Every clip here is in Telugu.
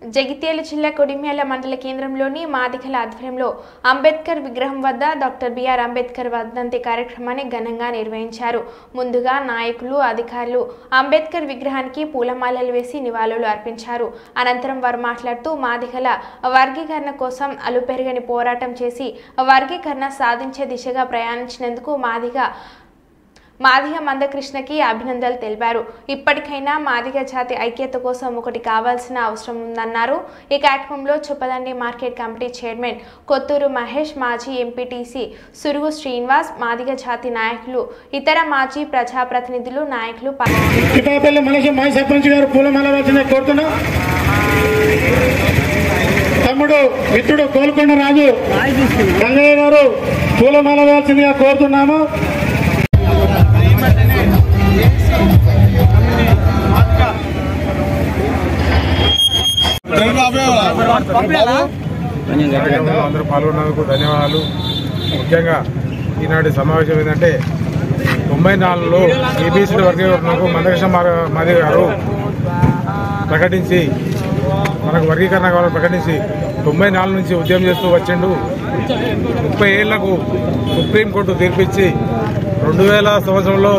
జగిత్యాల జిల్లా కొడిమ్యాల మండల కేంద్రంలోని మాదిగల ఆధ్వర్యంలో అంబేద్కర్ విగ్రహం వద్ద డాక్టర్ బిఆర్ అంబేద్కర్ వర్ధంతి కార్యక్రమాన్ని ఘనంగా నిర్వహించారు. ముందుగా నాయకులు, అధికారులు అంబేద్కర్ విగ్రహానికి పూలమాలలు వేసి నివాళులు అర్పించారు. అనంతరం వారు మాట్లాడుతూ మాదిగల వర్గీకరణ కోసం అలుపెరగని పోరాటం చేసి వర్గీకరణ సాధించే దిశగా ప్రయాణించినందుకు మాదిగ మందకృష్ణకి అభినందనలు తెలిపారు. ఇప్పటికైనా మాదిగ జాతి ఐక్యత కోసం ఒకటి కావాల్సిన అవసరం ఉందన్నారు. ఈ కార్యక్రమంలో Choppadandi market committee chairman Kothuru Mahesh, మాజీ ఎంపీటీసీ సురుగు శ్రీనివాస్, మాదిగ జాతి నాయకులు, ఇతర మాజీ ప్రజాప్రతినిధులు, నాయకులు తమ్ముడు మిత్రుడు కోలుకొండ రాజు రంగయ్య గారు పూలమాల వేయాల్సిందిగా కోరుతున్నాము. అందరూ పాల్గొన్నందుకు ధన్యవాదాలు. ముఖ్యంగా ఈనాటి సమావేశం ఏంటంటే 94లో ఏబీసీ వర్గీకరణకు మందకృష్ణ మాదిగ గారు ప్రకటించి మనకు వర్గీకరణ కావాలని ప్రకటించి 94 నుంచి ఉద్యమం చేస్తూ వచ్చిండు. 30 ఏళ్లకు సుప్రీంకోర్టు తీర్పిచ్చి 2000 సంవత్సరంలో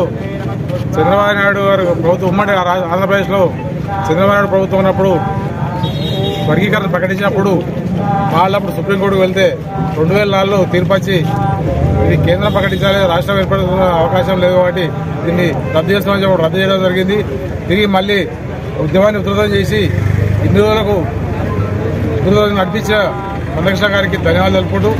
చంద్రబాబు నాయుడు గారు ప్రభుత్వం ఉమ్మడి ఆంధ్రప్రదేశ్లో చంద్రబాబు నాయుడు ప్రభుత్వం ఉన్నప్పుడు వర్గీకరణ ప్రకటించినప్పుడు వాళ్ళప్పుడు సుప్రీంకోర్టుకు వెళ్తే 2004లో తీర్పచ్చి ఇది కేంద్రం ప్రకటించాలి, రాష్ట్రం ఏర్పడుతున్న అవకాశం లేదు కాబట్టి దీన్ని రద్దు చేస్తామని చెప్పి రద్దు చేయడం జరిగింది. తిరిగి మళ్ళీ ఉద్యమాన్ని ఉధృతం చేసి ఇన్ని రోజులకు నడిపించిన మందకృష్ణ గారికి ధన్యవాదాలు తెలుపుకుంటూ